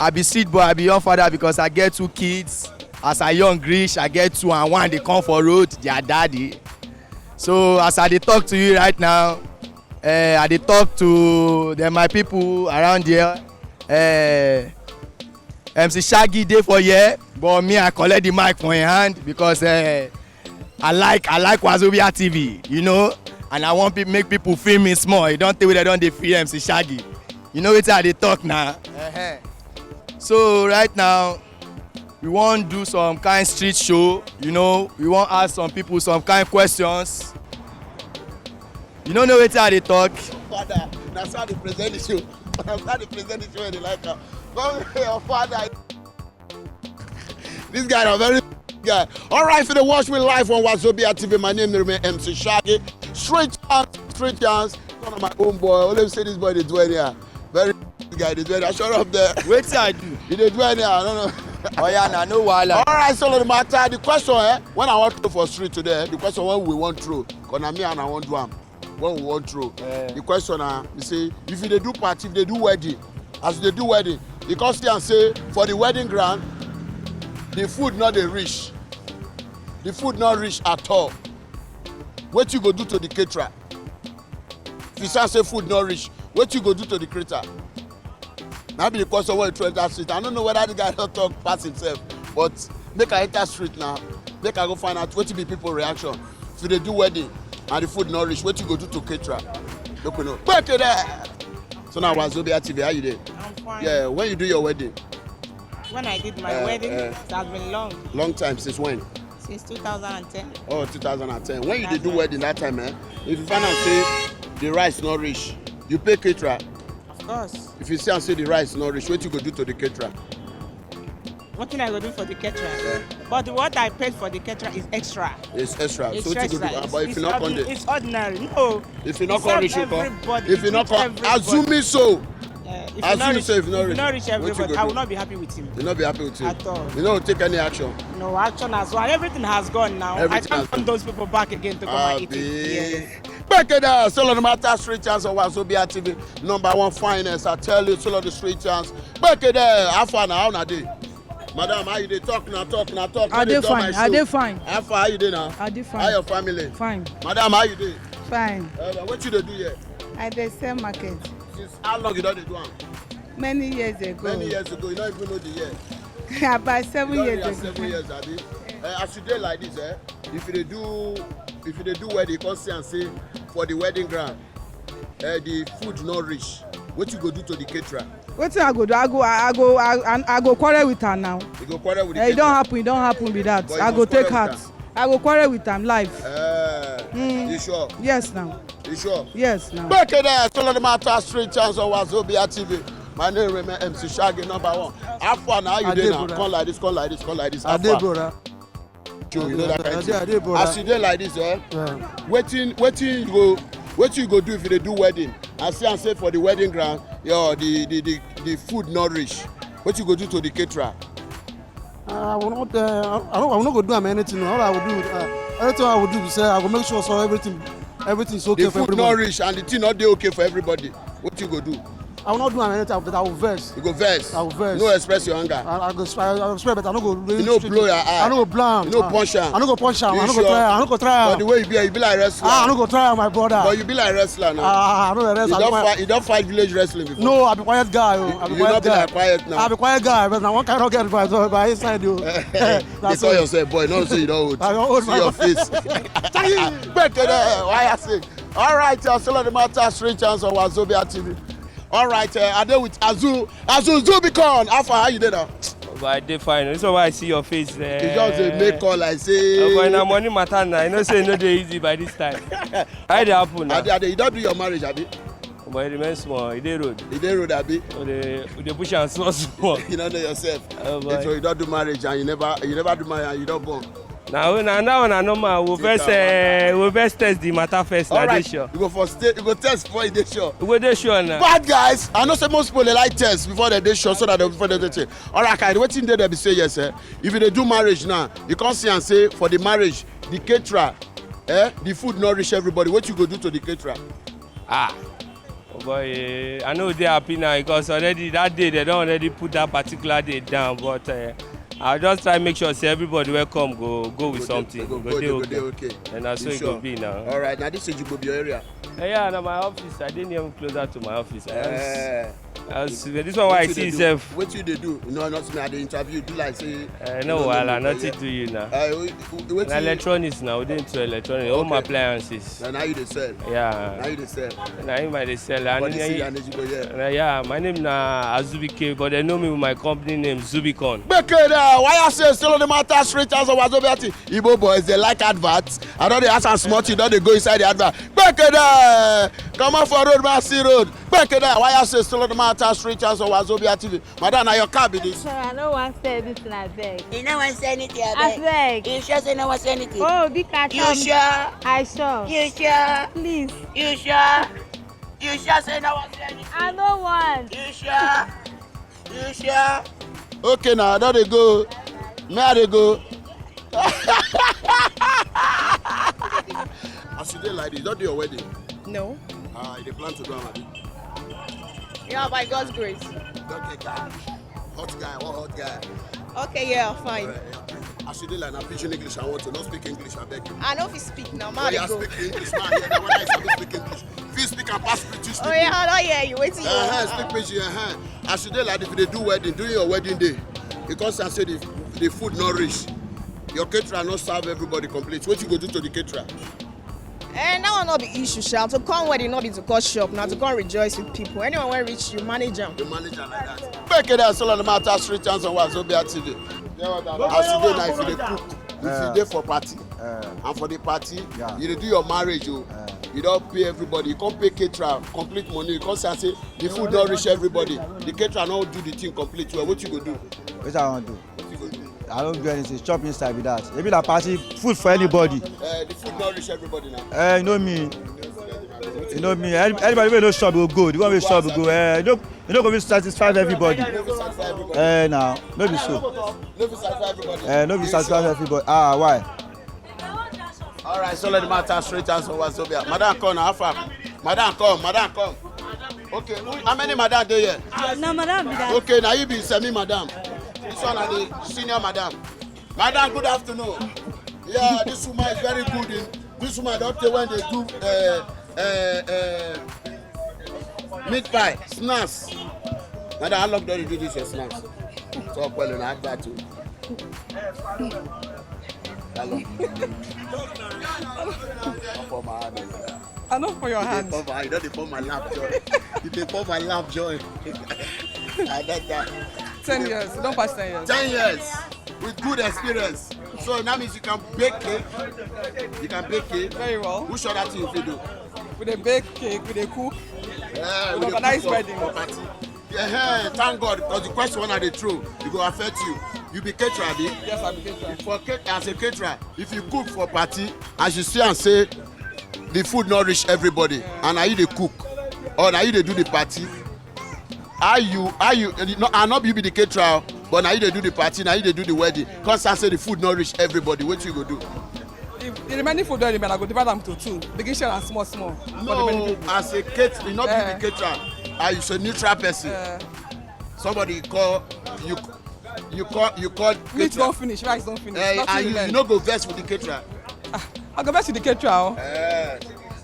I be street boy, I be young father because I get 2 kids. As I young reach, I get 2 and 1 dey come for road, their daddy. So as I dey talk to you right now, I dey talk to my people around here. MC Shaggy dey for here, but me I collect the mic from him hand because I like Wazobia TV, you know, and I want make people feel me small. You don't think they don't dey feel MC Shaggy. You know wetin I dey talk now. So right now we wan do some kind street show, you know, we wan ask some people some kind questions. You no know wetin I dey talk. Father, na so I dey present the show. Na so I dey present the show wey dey like am. Come here, your father. This guy na very guy. All right, for the watch me live on Wazobia TV. My name is MC Shaggy. Straight chance. One of my own boy. Always say this boy dey do anyhow. Very guy dey do anyhow. Shut up there. Wetin I do? You dey do anyhow. I don't know. Oh yeah, na no wahala. All right, so no matter the question, when I want throw for street today, the question when we want throw, cause na me and I want do am. When we want throw, the question you say if you dey do party, if they do wedding, as they do wedding, you come stay and say for the wedding ground, the food not dey reach, the food not reach at all. What you go do to the caterer? If you say food not reach, what you go do to the caterer? Now be the question when you throw that street. I don't know whether the guy don't talk past himself, but make I enter street now. Make I go find out what be people reaction. If they do wedding and the food not reach, what you go do to caterer? Look, you know. Back to there. So now Wazobia TV, how you there? I'm fine. Yeah, when you do your wedding? When I did my wedding, it has been long. Long time, since when? Since 2010. Oh, 2010. When you did do wedding that time, if you find out say the rice not reach, you pay caterer. Of course. If you see and say the rice not reach, what you go do to the caterer? What can I go do for the caterer? Yeah. But what I paid for the caterer is extra. It's extra. It's so what you go do? But if you not come it's ordinary. No. If you not come reach, you come. Everybody. If you not come, assume me so. If Assume so if you not reach everybody, I will not be happy with him. You'll not be happy with him? At all. You don't take any action? No action as well. Everything has gone now. Everything I can't want those people back again to come and eat it. Yes. Back at that, Solo the Matter Street Chance on Wazobia TV, #1 finance. I tell you, Solo the Street Chance. Back at that, how far now? How na day? Madam, how you dey talk now? I dey fine. How far are you dey now? I dey fine. How your family? Fine. Madam, how you dey? Fine. What you dey do here? I dey sell market. Since how long you don dey do am? Many years ago. Many years ago, you don't even know the year. About 7 years ago. 7 years, abi. As you dey like this, if you dey do wedding, you come see and say for the wedding ground, the food not reach. What you go do to the caterer? Wetin I go do? I go quarrel with her now. You go quarrel with the caterer? It don't happen with that. I go take heart. I go quarrel with am live. You sure? Yes now. You sure? Yes now. Back at that, Solo the Matter Street Chance on Wazobia TV. My name is MC Shaggy, #1. How far now you dey now? Come like this. How far? You know that kind of thing. As you dey like this, wetin you go do if you dey do wedding? I see and say for the wedding ground, the food not reach. What you go do to the caterer? I will not go do anything. All I will do, everything I will do is say I will make sure so everything is okay for everybody. The food not reach and the thing not dey okay for everybody. What you go do? I will not do anything, but I will verse. You go verse? I will verse. No express your anger? I will express, but I no go. You no blow your eye? I no go blam. You no punch am? I no go punch am. I no go try. But the way you be like wrestler. I no go try, my brother. But you be like wrestler now. I no dey wrestle. You don't fight village wrestling before? No, I be quiet guy. You not be like quiet now? I be quiet guy, but now one cannot get by inside you. You call yourself boy, not say you don't hold. I don't hold see your face. Back to there, why I say? All right, Solo the Matter Street Chance on Wazobia TV. All right, I dey with Azu Zubicon. How you dey now? But I dey fine. This is why I see your face there. You just dey make call like say. But na money matter now. You know say e no dey easy by this time. How dey happen now? You don do your marriage, abi? But it remains small. It dey road. You dey road abi? We dey push am small. You don't know yourself. Oh, And so you don't do marriage and you never do marriage and you don't born. Now that one I normal. We first test the matter first. All Na dey right, sure. you go test before you dey sure. We go dey sure now. Bad guys, I know say most people they like test before they sure so that before they say. All right, guys, wetin dey be say yes, eh? If you dey do marriage now, you come see and say for the marriage, the caterer, the food not reach everybody. What you go do to the caterer? Oh boy, I know they happy now because already that day they don't already put that particular day down. But I'll just try make sure say everybody welcome go with something. Go okay. And that's so it go be now. All right, now this is your area. Yeah, now my office. I didn't even closer to my office. This one why I see itself. What you dey do? You know, not me. I dey interview. Do like say. No, nothing to you now. Na electronics now. We didn't do electronics. Home appliances. Now you dey sell. Yeah. Now you dey sell. Now you might sell. Yeah. My name na Azubike, but they know me with my company name Zubicon. Bekeda, why I say still on the matter straight as of Wazobia? Igbo boys they like adverts. I don't they ask and smart. Don't they go inside the advert? Bekeda, come on for road, Massey Road. Bekeda, why I say still on the matter straight as of Wazobia TV? Madam, now your car be this. I don't want to say this in a beg. You know what say anything, I beg. You sure say no one say anything? Oh, big cat. You sure? I sure. You sure? Please. You sure? You sure say no one say anything? I don't want. You sure? You sure? Okay, now don't they go? May I they go? As you dey like this, don't do your wedding. No. You plan to do am. Yeah, by God's grace. Don't take that. Hot guy, what hot guy? Okay, yeah, fine. As you dey like now, pidgin English, I want to not speak English, I beg you. I know if you speak now, Oh, man. yeah, Go. speak English, man. Yeah, now when I say speak English. If you speak and pass British Oh yeah, I don't hear you. Wait till you. speak pidgin, As you dey like if they do wedding, during your wedding day, because I say the food not rich, your caterer not serve everybody complete. What you go do to the caterer? And that one not be issue, sha. To come wedding, not be to cut shop. Now to come rejoice with people. Anyone when reach you, manage them. The manager like that. Back it out, so on the matter street chance on Wazobia TV. As you dey now, if you dey cook, if you dey for party, and for the party, you dey do your marriage, you don't pay everybody. You can't pay caterer complete money. You can't say the food don't reach everybody. The caterer not do the thing complete well. What you go do? What I want to do? What you go do? I don't do anything. Chop inside with that. Maybe that party food for anybody. The food not reach everybody now. You know me. You know me. Anybody wey no shop go go. The one wey shop go. You know go satisfy everybody. Now no be so. No be satisfy everybody. No be satisfy everybody. Why? All right, so let the matter straight answer Wazobia. Madam come now, far. Madam come. Okay, how many madam dey here? No, madam, be that. Okay, now you be semi madam. This one are the senior madam. Madam, good afternoon. Yeah, this woman is very good. This woman don't tell when they do meat pie, snacks. Madam, how long do you do this your snacks? Talk well and add that too. Hello. I know for your You don't deform my lap joy. You deform my lap joy. I like that. 10 years. Don't pass 10 years. 10 years with good experience. So that means you can bake cake. You can bake cake. Very well. Who should that thing if you do? With a bake cake, with a cook. Yeah, With organized wedding. Yeah, thank God because the question one at the true, it will affect you. You be caterer, abi? Yes, I be caterer. As a caterer, if you cook for party, as you see and say, the food not reach everybody, and now you dey cook, or now you dey do the party. Are you? No, I not you be the caterer, but now you dey do the party, now you dey do the wedding. Cause I say the food not reach everybody. What you go do? If the remaining food don't remain, I go divide them to two. Big share and small. No, as a caterer, you not be the caterer. You a neutral person. Somebody call you. You call. Meat don't finish, rice don't finish. And you no go vex with the caterer. I go back to the caterer.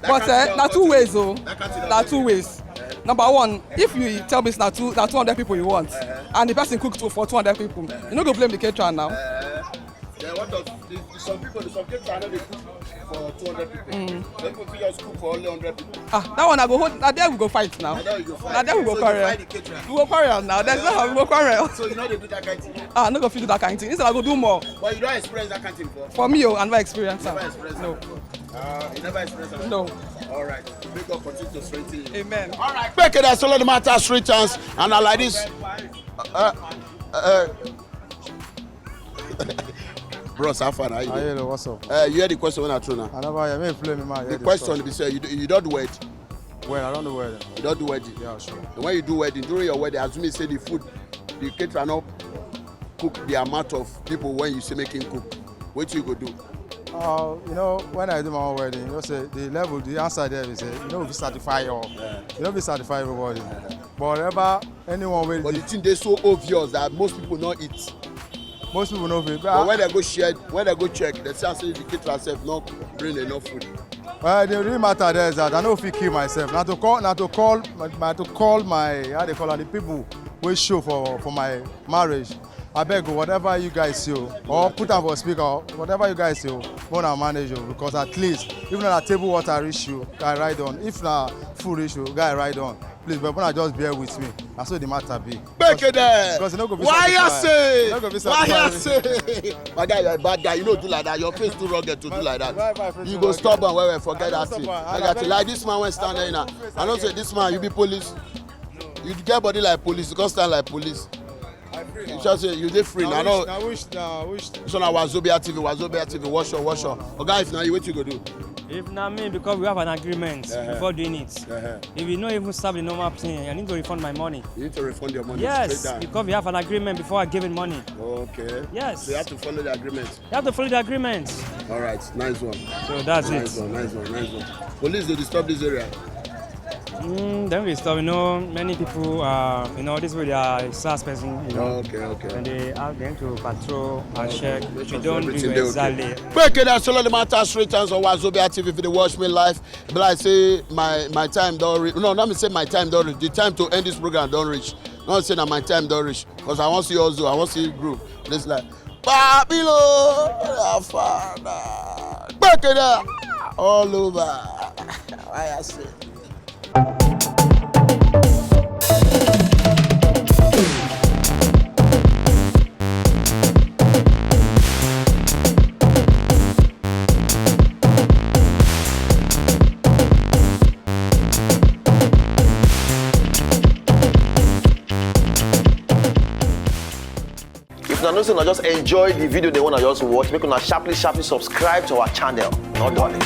But there are two ways though. There are two ways. Number one, if you tell me it's not 200 people you want, and the person cooked for 200 people, you no go blame the caterer now. Then what does some caterers are not they cook for 200 people. Some people fit just cook for only 100 people. Ah, that one I go hold. Now there we go fight now. Now you go fight. Now there we go So quarrel. you fight the caterer. We go quarrel now. There's no how we go quarrel. So you know they do that kind of thing. Ah, no go fit do that kind of thing. Instead I go do more. But you don't experience that kind of thing before. For me, I never experience Never that. experience No. that before. You never experienced that. No. All right. May God continue to strengthen you. Amen. All right. Make it a solid matter, street chance, and I like this. Bro, Safan, how you doing? Hello, what's up? You hear the question when I throw now. I never hear me play me man. The question be say you don't do wedding. Well, I don't know where. You don't do wedding. Yeah, sure. When you do wedding, during your wedding, assume you say the food, the caterer not cook the amount of people when you say make him cook. What you go do? You know, when I do my own wedding, you know, say the level, the answer there is, you know, we certify all. You know, we certify everybody. But whatever anyone will. But the thing they so obvious that most people not eat. Most people know it. But when they go share, when they go check, they say the caterer self not bring enough food. Well, the real matter there is that I know if I kill myself. Not to call my how they call it, the people who show for my marriage. I beg you, whatever you guys see, or put on for speaker, whatever you guys see, more than manage you, because at least even at table water issue, guy ride on. If na food issue, guy ride on. Please, but when I just bear with me, that's what the matter be. Make it there. Because you know go be why you say? Why you say? My guy, you're a bad guy. You don't do like that. Your face too rugged to do like that. You go stubborn when we forget that thing. Like this man went stand there now. I don't say this man, you be police. You get body like police. You can't stand like police. You just say you dey free. I know. So now Wazobia TV, wash on. Okay, if now you what you go do? If not me, because we have an agreement before doing it. If you don't even serve the normal thing, I need to refund my money. You need to refund your money. Yes, because we have an agreement before I give him money. Okay. Yes. So you have to follow the agreement. You have to follow the agreement. All right, nice one. So that's nice it. Nice one. Police they disturb this area. Then we stop. You know, many people this way they are suspects. Okay. And they ask them to patrol and check. We don't do exactly. Break it down, solid matter, straight chance on Wazobia TV. If they watch me live, but I say my time don't reach. No, let me say my time don't reach. The time to end this program don't reach. Not saying that my time don't reach, because I want to see also. I want to see group. This like Babylon, Father. Break it down all over. Why I say. If you know, just enjoy the video they want to just watch, make una sharply subscribe to our channel. Not done.